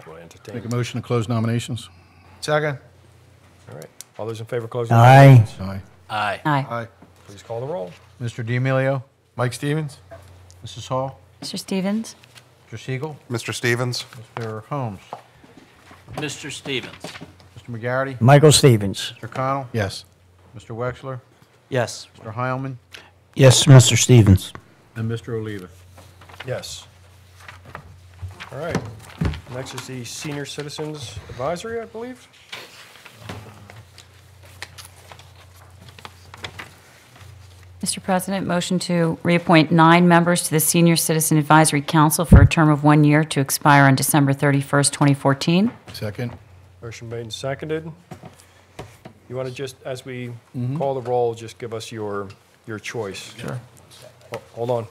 Want to entertain? Make a motion to close nominations. Second. All right. All those in favor of closing Aye. nominations? Aye. Aye. Aye. Aye. Please call the roll. Mr. D'Amelio, Mike Stevens. Mrs. Hall, Mr. Stevens? Mr. Siegel, Mr. Stevens. Mr. Holmes, Mr. Stevens. Mr. McGarity, Michael Stevens. Mr. Connell, Yes. Mr. Wexler, Yes. Mr. Heilman, Yes, Mr. Stevens. and Mr. Oliva. Yes. All right. Next is the Senior Citizens Advisory, I believe. Mr. President, motion to reappoint 9 members to the Senior Citizen Advisory Council for a term of 1 year to expire on December 31st, 2014. Second. Motion made and seconded. You want to just, as we call the roll, just give us your choice. Sure. Hold on.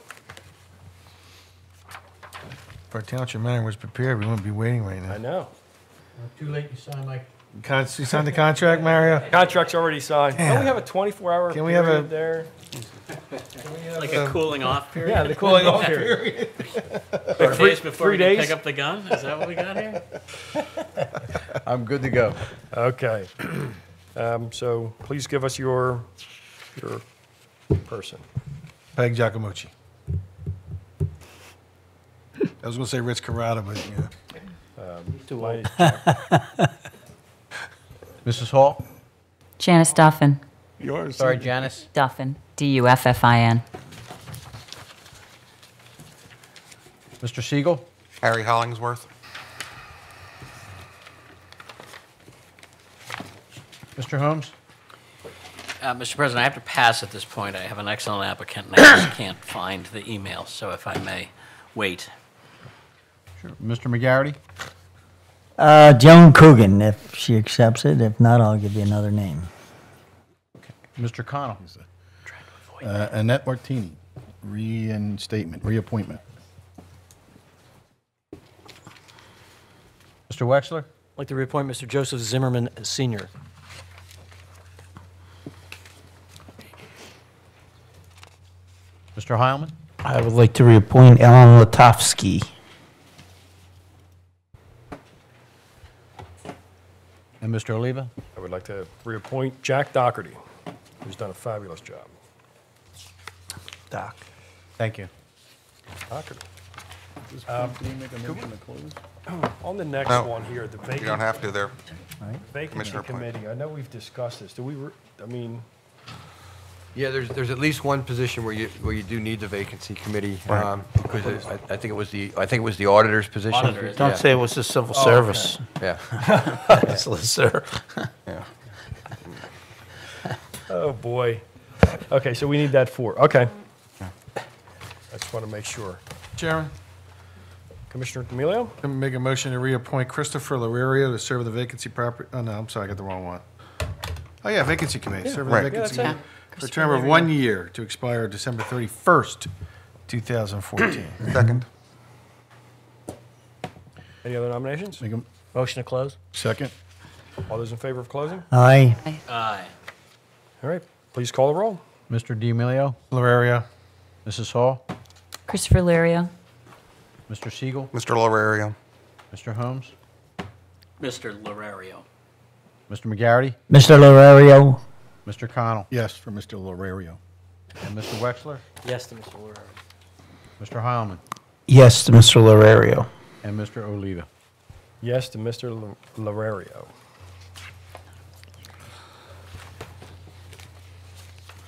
If our township manager was prepared, we wouldn't be waiting right I now. know. Too late, you sign my... You signed the contract, Mario? Contract's already signed. Don't we have a 24-hour Can we have period a- there? Like a cooling off period? Yeah, the cooling off period. Like days before 3 we can days? pick up the gun? Is that what we got here? I'm good to go. Okay. So please give us your person. Peg Giacomucci. I was going to say Rich Carrata, but yeah. Mrs. Hall? Janice Duffin. Yours. Sorry, Janice. Duffin. Duffin. Mr. Siegel? Harry Hollingsworth. Mr. Holmes? Mr. President, I have to pass at this point. I have an excellent applicant, and I just can't find the email, so if I may wait. Sure. Mr. McGarity? Joan Coogan, if she accepts it. If not, I'll give you another name. Mr. Connell? Trying to avoid Annette Martini, reappointment. Mr. Wexler? I'd like to reappoint Mr. Joseph Zimmerman Sr. Mr. Heilman? I would like to reappoint Alan Latofsky. And Mr. Oliva? I would like to reappoint Jack Doherty, who's done a fabulous job. Doc. Thank you. Doherty. On the next No. one here, the You don't vacant, have to there. vacancy Commissioner Point. committee, I know we've discussed this. Do we, I mean, Yeah, there's at least one position where you do need the vacancy committee, because I think it was the auditor's position. Auditor, Don't Yeah. say it was the civil service. Yeah. Solicitor. Yeah. oh, boy. Okay, so we need that for, okay. I just want to make sure. Chairman, Commissioner D'Amelio? I'm make a motion to reappoint Christopher Lorerio to serve the vacancy property. Oh, no, I'm sorry, I got the wrong one. Oh, yeah, vacancy committee. Serve the right. vacancy Yeah, that's committee for a term of 1 year to expire December 31st, 2014. Second. Any other nominations? Make a Motion to close? second. All those in favor of closing? Aye. Aye. All right, please call the roll. Mr. D'Amelio? Lorerio. Mrs. Hall? Christopher Lario. Mr. Siegel? Mr. Lorario. Mr. Holmes? Mr. Lorario. Mr. McGarity? Mr. Lorario. Mr. Connell? Yes, for Mr. Lorario. And Mr. Wexler? Yes to Mr. Lorario. Mr. Heilman? Yes to Mr. Lorario. And Mr. Oliva? Yes to Mr. Lorario.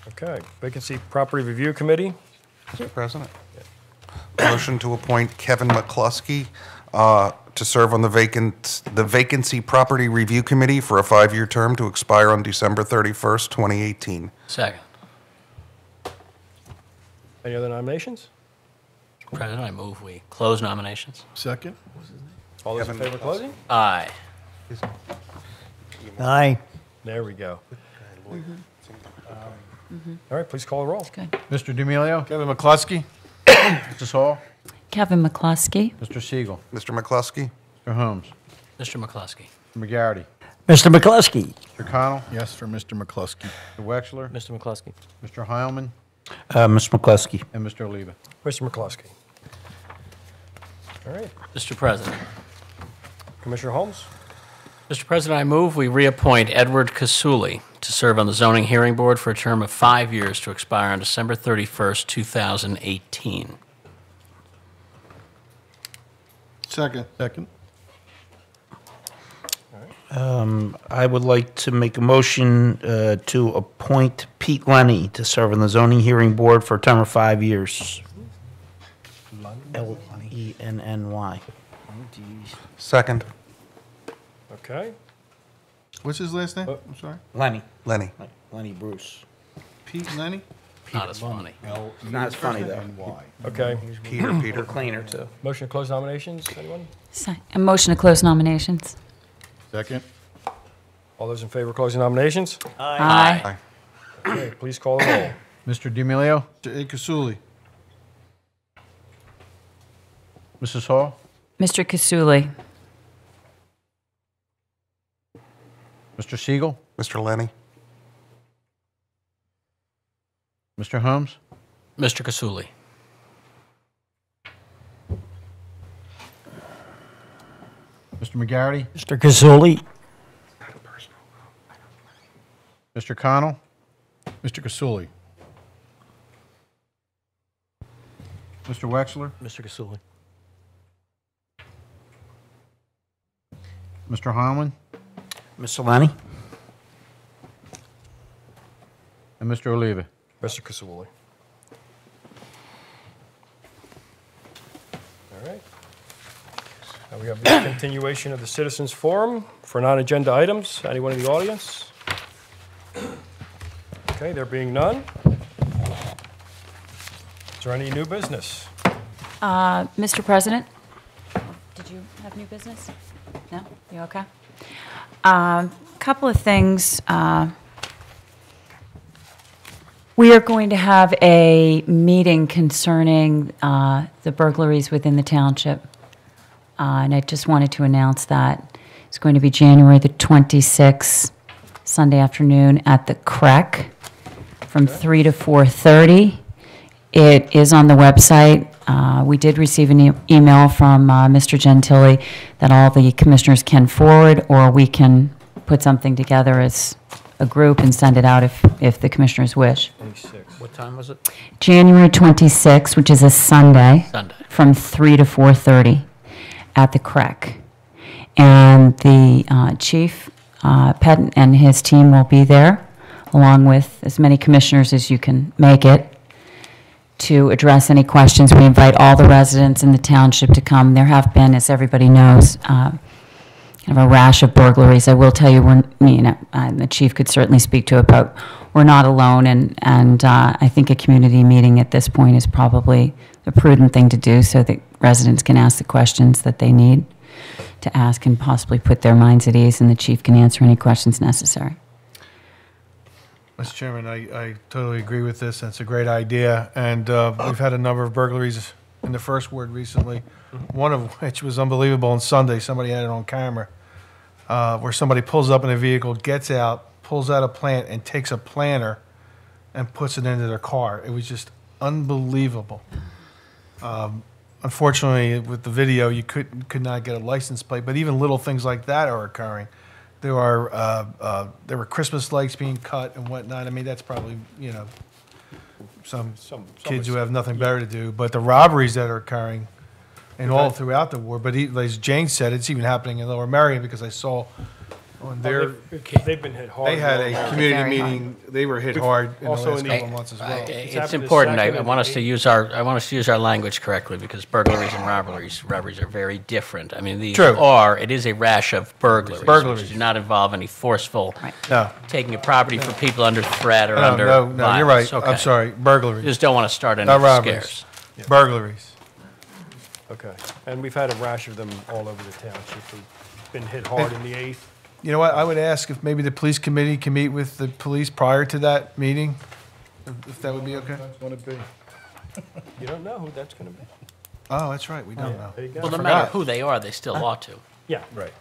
Okay, vacancy property review committee. Mr. President. Motion to appoint Kevin McCluskey to serve on the Vacancy Property Review Committee for a 5-year term to expire on December 31st, 2018. Second. Any other nominations? Mr. President, I move we close nominations. Second? All those in favor of closing? Aye. Aye. There we go. All right, please call the roll. Good. Mr. D'Amelio? Kevin McCluskey. Mrs. Hall? Kevin McCluskey. Mr. Siegel? Mr. McCluskey. Mr. Holmes? Mr. McCluskey. Mr. McGarity? Mr. McCluskey. Mr. Connell? Yes, for Mr. McCluskey. Mr. Wexler? Mr. McCluskey. Mr. Heilman? Mr. McCluskey. And Mr. Oliva? Mr. McCluskey. All right, Mr. President, Commissioner Holmes? Mr. President, I move we reappoint Edward Kasuli to serve on the Zoning Hearing Board for a term of 5 years to expire on December 31st, 2018. Second. Second. I would like to make a motion to appoint Pete Lenny to serve on the Zoning Hearing Board for a term of 5 years. Lenny. Second. Okay. What's his last name? I'm sorry. Lenny. Lenny. Lenny Bruce. Pete Lenny? Not as funny. Not as funny, though. Okay. Peter. Cleaner, too. Motion to close nominations, anyone? A motion to close nominations. Second. All those in favor of closing nominations? Aye. Okay, please call the roll. Mr. D'Amelio. Mr. A. Kasuli. Mrs. Hall. Mr. Kasuli. Mr. Siegel. Mr. Lenny. Mr. Holmes. Mr. Kasuli. Mr. McGarity. Mr. Kasuli. Mr. Connell. Mr. Kasuli. Mr. Wexler. Mr. Kasuli. Mr. Heilman. Mr. Lenny? And Mr. Oliva. Mr. Kasuli. All right. Now we have the continuation of the Citizens Forum for non-agenda items. Anyone in the audience? Okay, there being none. Is there any new business? Mr. President? Did you have new business? No? You okay? Couple of things. We are going to have a meeting concerning the burglaries within the township. And I just wanted to announce that. It's going to be January the 26th, Sunday afternoon at the CREC from 3 to 4:30. It is on the website. We did receive an email from Mr. Gentili that all the commissioners can forward, or we can put something together as a group and send it out if the commissioners wish. 26. What time was it? January 26th, which is a Sunday, Sunday. from 3 to 4:30 at the CREC. And the chief, Pett, and his team will be there, along with as many commissioners as you can make it, to address any questions. We invite all the residents in the township to come. There have been, as everybody knows, kind of a rash of burglaries. I will tell you, the chief could certainly speak to it, but we're not alone, and I think a community meeting at this point is probably the prudent thing to do so that residents can ask the questions that they need to ask and possibly put their minds at ease, and the chief can answer any questions necessary. Mr. Chairman, I totally agree with this, and it's a great idea. And we've had a number of burglaries in the first ward recently, one of which was unbelievable on Sunday. Somebody had it on camera, where somebody pulls up in a vehicle, gets out, pulls out a plant, and takes a planter and puts it into their car. It was just unbelievable. Unfortunately, with the video, you could not get a license plate, but even little things like that are occurring. There were Christmas lights being cut and whatnot. I mean, that's probably, some kids who have nothing better to do. But the robberies that are occurring and all throughout the ward, but as Jane said, it's even happening in Lower Merion, because I saw on their, They've been hit hard. they had a community meeting, they were hit hard in the also last in the- couple of months as well. It's happened the important. second I and want us the to use our language correctly, because burglaries and robberies are very different. I mean, these True. it is a rash of burglaries. Burglaries. Which do not involve any forceful No, taking a property from people under threat or under no, you're right. violence. Okay. I'm sorry, You burglaries, just don't want to start any not robberies, scares. burglaries. Okay. And we've had a rash of them all over the township. We've been hit hard in the 8th. You know what, I would ask if maybe the police committee can meet with the police prior to that meeting, if that would be okay? You don't know who that's going to be. Oh, that's right, we don't know. There you go. Well, no forgot. matter who they are, they still ought to. Yeah, right.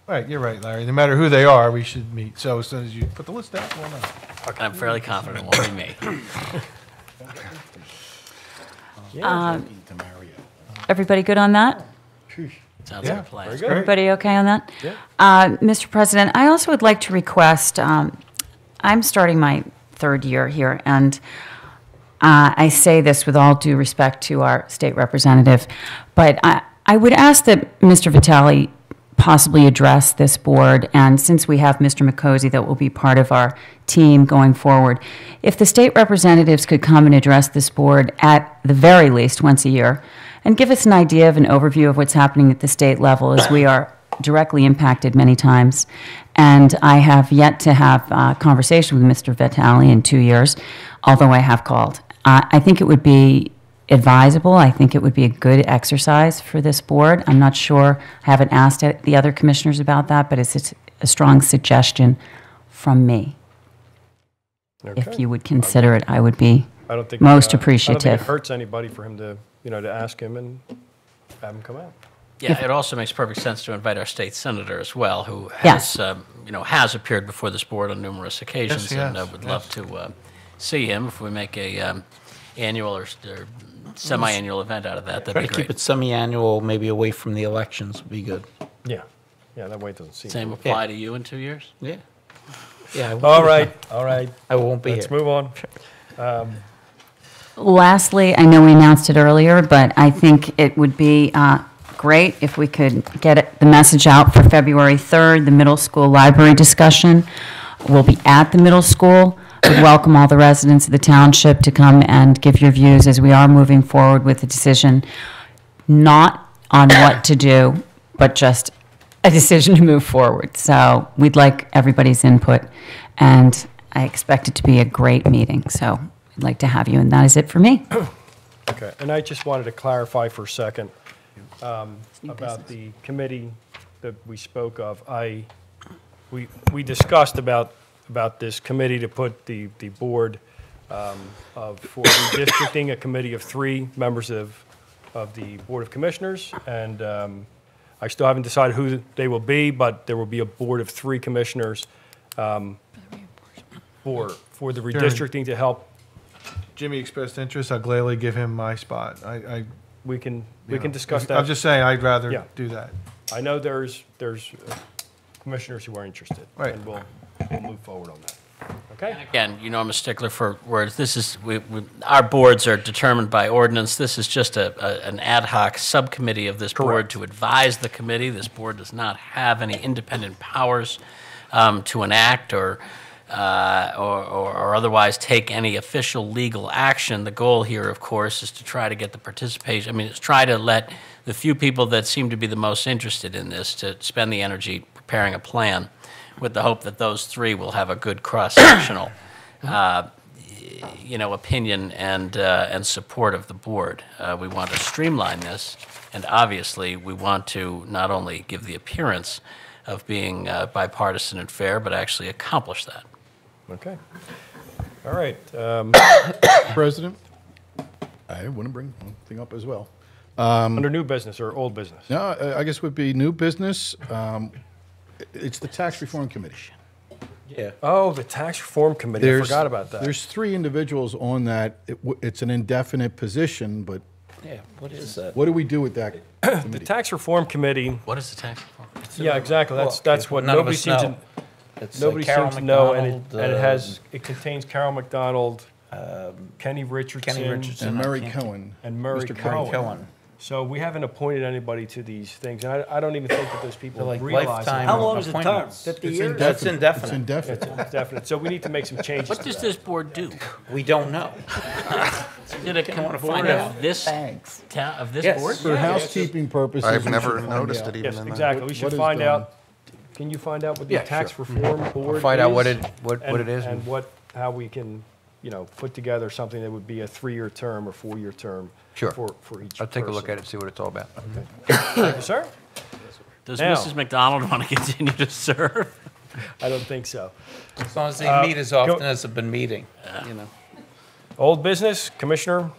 Right, you're right, Larry. No matter who they are, we should meet. So as soon as you put the list out, we'll know. And I'm fairly confident it won't be me. Everybody good on that? Sounds like a plan. Very good. Everybody okay on that? Yeah. Mr. President, I also would like to request, I'm starting my third year here, and I say this with all due respect to our state representative, but I would ask that Mr. Vitale possibly address this board, and since we have Mr. McCosy that will be part of our team going forward, if the state representatives could come and address this board at the very least once a year, and give us an idea of an overview of what's happening at the state level, as we are directly impacted many times. And I have yet to have a conversation with Mr. Vitale in 2 years, although I have called. I think it would be advisable. I think it would be a good exercise for this board. I'm not sure, I haven't asked the other commissioners about that, but it's a strong suggestion from me. If Okay. you would consider it, I would be I don't think most I don't think appreciative. it hurts anybody for him to, to ask him and have him come out. Yeah, it also makes perfect sense to invite our state senator as well, who Yes. has, has appeared before this board on numerous occasions, Yes, and yes, would love to see him if we make a annual or semi-annual event out of that. Try That'd to be keep great. it semi-annual, maybe away from the elections would be good. Yeah. Yeah, that way it doesn't seem. Same apply to you in 2 years? Yeah. Yeah. I won't All be- right, all right. I won't be Let's here. move on. Lastly, I know we announced it earlier, but I think it would be great if we could get the message out for February 3rd, the middle school library discussion. We'll be at the middle school. Would welcome all the residents of the township to come and give your views as we are moving forward with a decision, not on what to do, but just a decision to move forward. So we'd like everybody's input, and I expect it to be a great meeting. So I'd like to have you, and that is it for me. Okay, and I just wanted to clarify for a second about the committee that we spoke of. We discussed about this committee to put the board for redistricting, a committee of 3 members of the Board of Commissioners, and I still haven't decided who they will be, but there will be a board of 3 commissioners for the redistricting to help. Jimmy expressed interest, I'll gladly give him my spot. We can discuss that. I'm just saying, I'd rather Yeah. do that. I know there's commissioners who are interested. Right. And we'll move forward on that. Okay? Again, I'm a stickler for words. This is, our boards are determined by ordinance. This is just an ad hoc subcommittee of this board Correct. to advise the committee. This board does not have any independent powers to enact or otherwise take any official legal action. The goal here, of course, is to try to get the participation, it's try to let the few people that seem to be the most interested in this to spend the energy preparing a plan, with the hope that those 3 will have a good cross-sectional, opinion and support of the board. We want to streamline this, and obviously we want to not only give the appearance of being bipartisan and fair, but actually accomplish that. Okay. All right. President, I want to bring one thing up as well. Under new business or old business? No, I guess would be new business. It's the Tax Reform Committee. Yeah. Oh, the Tax Reform Committee. I forgot about that. There's 3 individuals on that. It's an indefinite position, but Yeah. What is that? what do we do with that The committee? Tax Reform Committee, What is the tax reform? yeah, exactly. That's what none of nobody us seems to, know. It's, nobody Carol seems to know, and McDonald, it contains Carol McDonald, Kenny Richardson, And Murray Cohen. and Murray Mr. Cohen. Cohen. So we haven't appointed anybody to these things, and I don't even think that those people They're like realize lifetime it. How long is the term? appointments. 50 It's years? That's indefinite. It's indefinite. indefinite. It's definite. So we need to make some changes What to does that. this board do? We don't know. Did it come wanna board find of out. this Thanks. town, of this Yes. board? For housekeeping purposes. I've we never should find noticed out. it even Yes, in exactly. there. We should What is find done. out. Can you find out what the Yeah, tax sure. reform board Find out what is? it is. And how we can, put together something that would be a 3-year term or 4-year term. Sure. For each I'll take a look person. at it, see what it's all about. Thank you, sir. Does Now- Mrs. McDonald want to continue to serve? I don't think so. As long as they Uh, meet as go- often as they've been meeting, Old business, Commissioner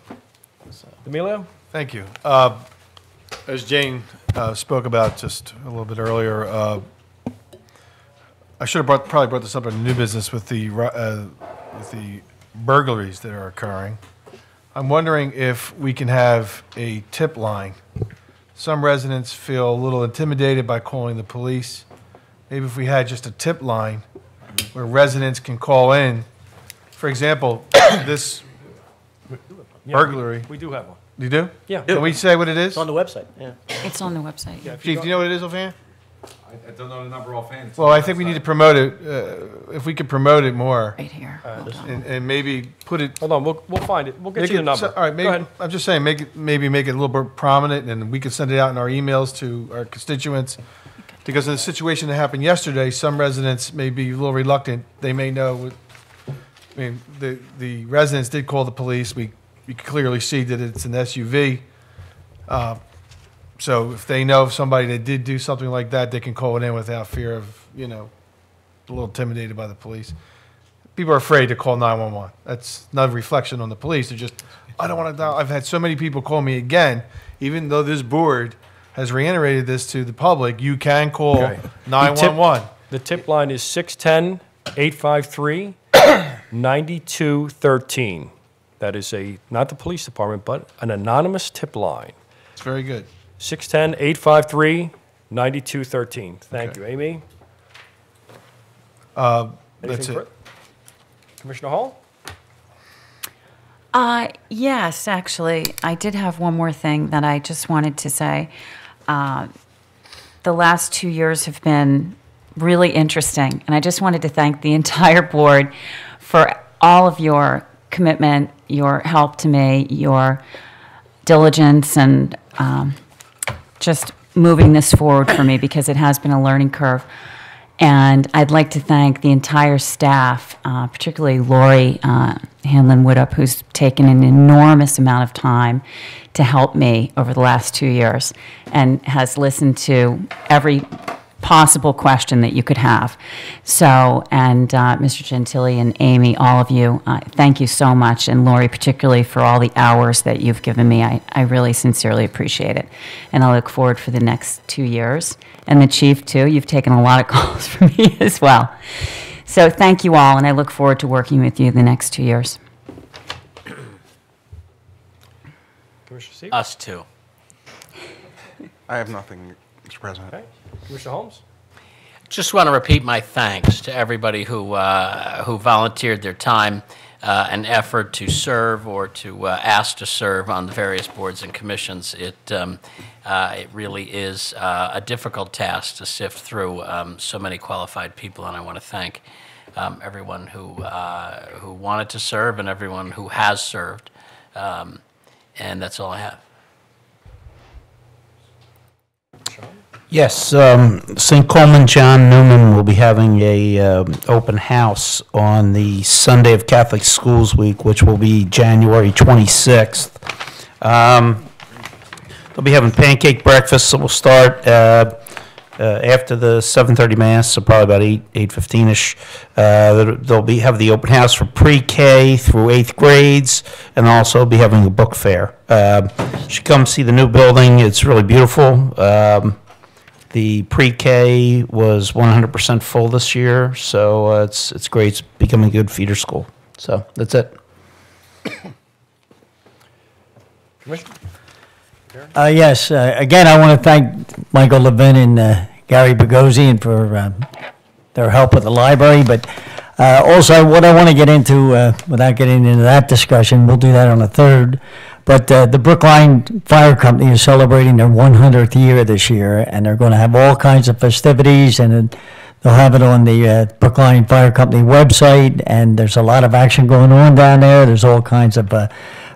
D'Amelio? Thank you. As Jane spoke about just a little bit earlier, I should have probably brought this up in new business with the burglaries that are occurring. I'm wondering if we can have a tip line some residents feel a little intimidated by calling the police. Maybe if we had just a tip line where residents can call in. For example, this Yeah, burglary. We do have one. You do? Yeah. Can we say what it is? It's on the website, yeah. It's on the website. Chief, do you know what it is offhand? I don't know the number offhand. It's Well, on I the think we website. need to promote it, if we could promote it more, Right here. Hold on. and maybe put it. Hold on, we'll find it. We'll get make you the it- number. All right, Go maybe, ahead. I'm just saying, maybe make it a little bit prominent, and we can send it out in our emails to our constituents. Because in the situation that happened yesterday, some residents may be a little reluctant. They may know, I mean, the residents did call the police. We could clearly see that it's an SUV. So if they know of somebody that did do something like that, they can call it in without fear of, a little intimidated by the police. People are afraid to call 911. That's not a reflection on the police. They're just, I don't want to die. I've had so many people call me again, even though this board has reiterated this to the public, you can call Okay. 911. The tip line is 610-853-9213. That is not the police department, but an anonymous tip line. It's very good. 610-853-9213. Thank you. Amy? That's Anything it. further? Commissioner Hall? Yes, actually, I did have one more thing that I just wanted to say. The last 2 years have been really interesting, and I just wanted to thank the entire board for all of your commitment, your help to me, your diligence, and just moving this forward for me, because it has been a learning curve. And I'd like to thank the entire staff, particularly Lori Hanlon-Woodup, who's taken an enormous amount of time to help me over the last 2 years and has listened to every possible question that you could have. So, and Mr. Gentili and Amy, all of you, thank you so much, and Lori particularly for all the hours that you've given me. I really sincerely appreciate it. And I look forward for the next 2 years. And the chief, too. You've taken a lot of calls from me as well. So thank you all, and I look forward to working with you the next 2 years. Commissioner Siebert? Us too. I have nothing, Mr. President. Okay. Commissioner Holmes? Just want to repeat my thanks to everybody who volunteered their time and effort to serve or to ask to serve on the various boards and commissions. It really is a difficult task to sift through so many qualified people, and I want to thank everyone who wanted to serve and everyone who has served. And that's all I have. Yes, St. Coleman John Newman will be having a open house on the Sunday of Catholic Schools Week, which will be January 26th. They'll be having pancake breakfast, so we'll start after the 7:30 Mass, so probably about 8:15ish. They'll have the open house for pre-K through 8th grades, and also be having a book fair. You should come see the new building. It's really beautiful. The pre-K was 100% full this year, so it's great. It's becoming a good feeder school. So that's it. Commissioner? Yes, again, I want to thank Michael Levin and Gary Bogosian for their help with the library, but also what I want to get into, without getting into that discussion, we'll do that on the 3rd, but the Brookline Fire Company is celebrating their 100th year this year, and they're going to have all kinds of festivities, and they'll have it on the Brookline Fire Company website, and there's a lot of action going on down there. There's all kinds of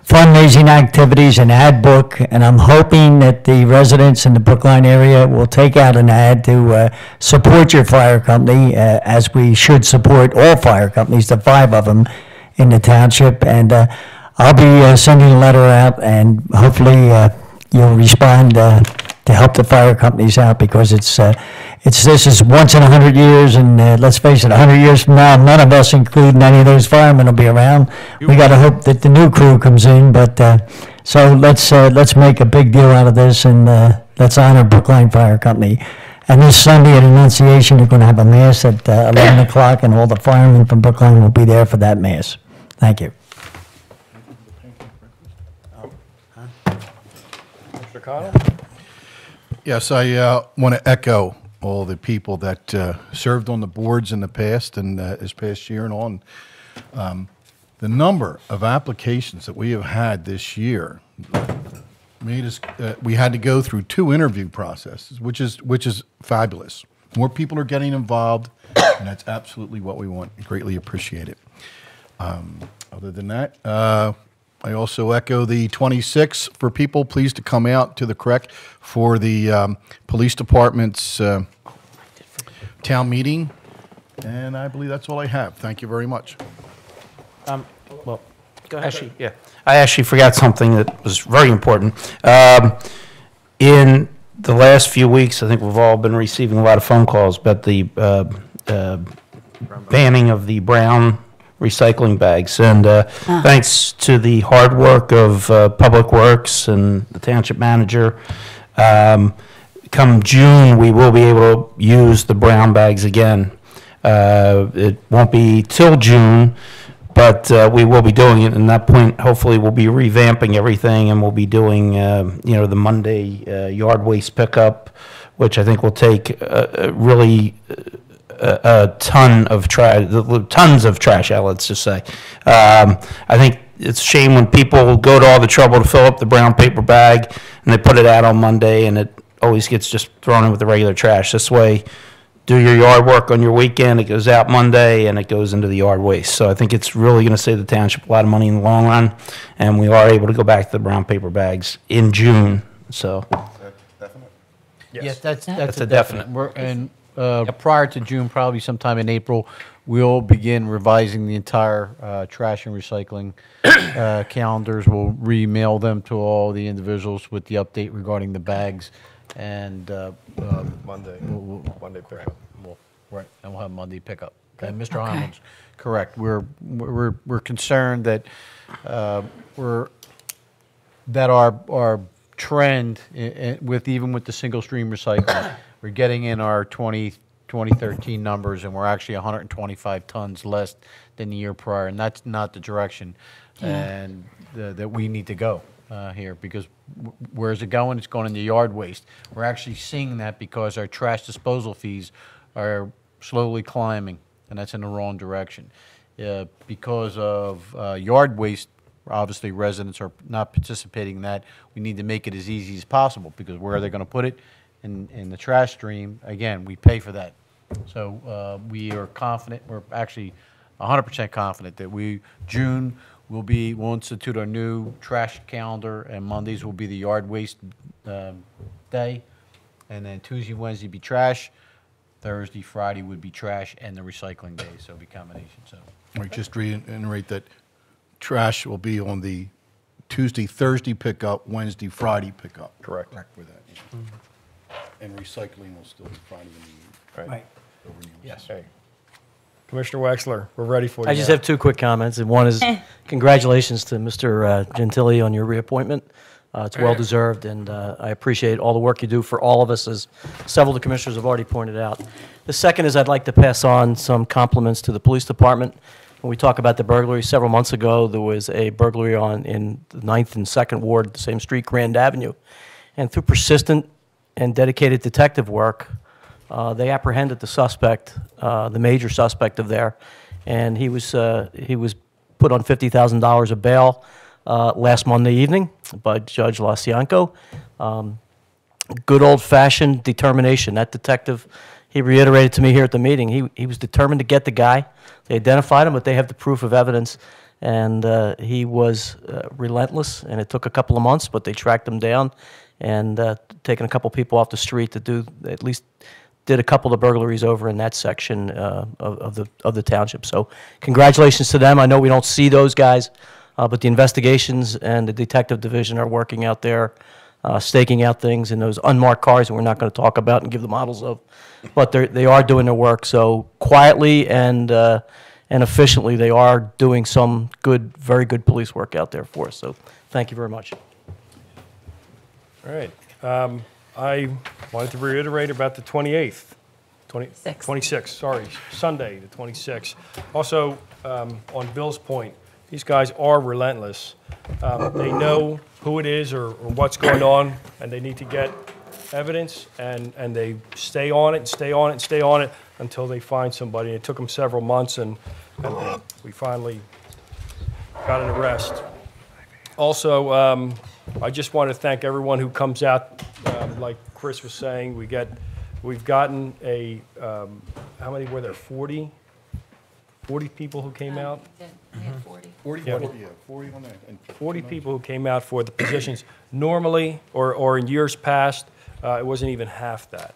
fundraising activities, an ad book, and I'm hoping that the residents in the Brookline area will take out an ad to support your fire company, as we should support all fire companies, the 5 of them in the township. And I'll be sending a letter out, and hopefully you'll respond to help the fire companies out, because this is once in 100 years, and let's face it, 100 years from now, none of us, including any of those firemen, will be around. We got to hope that the new crew comes in, but so let's make a big deal out of this, and let's honor Brookline Fire Company. And this Sunday at Annunciation, you're going to have a mass at 11 o'clock, and all the firemen from Brookline will be there for that mass. Thank you. Mr. Connell? Yes, I want to echo all the people that served on the boards in the past and this past year and on. The number of applications that we have had this year made us, we had to go through 2 interview processes, which is fabulous. More people are getting involved, and that's absolutely what we want. Greatly appreciate it. Other than that, I also echo the 26 for people, please to come out to the CREC for the police department's town meeting. And I believe that's all I have. Thank you very much. Well, go ahead. Actually, yeah. I actually forgot something that was very important. In the last few weeks, I think we've all been receiving a lot of phone calls about the banning of the brown recycling bags. And thanks to the hard work of Public Works and the township manager, come June, we will be able to use the brown bags again. It won't be till June, but we will be doing it. And at that point, hopefully, we'll be revamping everything, and we'll be doing, the Monday yard waste pickup, which I think will take really a ton of tons of trash out, let's just say. I think it's a shame when people go to all the trouble to fill up the brown paper bag, and they put it out on Monday, and it always gets just thrown in with the regular trash. This way, do your yard work on your weekend, it goes out Monday, and it goes into the yard waste. So I think it's really going to save the township a lot of money in the long run, and we are able to go back to the brown paper bags in June. So Definite? Yes, that's a definite. And prior to June, probably sometime in April, we'll begin revising the entire trash and recycling calendars. We'll re-mail them to all the individuals with the update regarding the bags. And Monday pickup. Right, and we'll have Monday pickup. And Mr. Hyman's correct. We're concerned that our trend even with the single stream recycling, we're getting in our 2013 numbers, and we're actually 125 tons less than the year prior, and that's not the direction and that we need to go here, because where is it going? It's going into yard waste. We're actually seeing that because our trash disposal fees are slowly climbing, and that's in the wrong direction. Because of yard waste, obviously residents are not participating in that. We need to make it as easy as possible, because where are they going to put it? In the trash stream, again, we pay for that. So we are confident, we're actually 100% confident that June, we'll institute our new trash calendar, and Mondays will be the yard waste day, and then Tuesday, Wednesday be trash, Thursday, Friday would be trash, and the recycling day, so it'll be combination. So I just reiterate that trash will be on the Tuesday, Thursday pickup, Wednesday, Friday pickup. Correct. For that. And recycling will still be Friday and Right. Yes. Okay. Commissioner Wexler, we're ready for you. I just now. have 2 quick comments. And one is congratulations to Mr. Gentili on your reappointment. It's well-deserved, and I appreciate all the work you do for all of us, as several of the commissioners have already pointed out. The second is I'd like to pass on some compliments to the police department. When we talk about the burglary, several months ago, there was a burglary in the 9th and 2nd Ward, the same street, Grand Avenue. And through persistent and dedicated detective work, they apprehended the suspect, the major suspect of there, and he was put on $50,000 of bail last Monday evening by Judge Lasianco. Good old-fashioned determination. That detective, he reiterated to me here at the meeting, he was determined to get the guy. They identified him, but they have the proof of evidence, and he was relentless, and it took a couple of months, but they tracked him down and taken a couple people off the street to did a couple of burglaries over in that section of the township. So congratulations to them. I know we don't see those guys, but the investigations and the detective division are working out there, staking out things in those unmarked cars that we're not going to talk about and give the models of, but they are doing their work. So quietly and efficiently, they are doing some good, very good police work out there for us. So thank you very much. All right. I wanted to reiterate about the 28th. 26th, sorry, Sunday, the 26th. Also, on Bill's point, these guys are relentless. They know who it is or what's going on, and they need to get evidence, and they stay on it, and stay on it, and stay on it until they find somebody. It took them several months, and we finally got an arrest. Also, I just want to thank everyone who comes out. Like Chris was saying, we've gotten a, how many were there, 40 people who came out? We had 40. 40, Yeah. 40 on that. and 40 people who came out for the positions. Normally, or in years past, it wasn't even half that.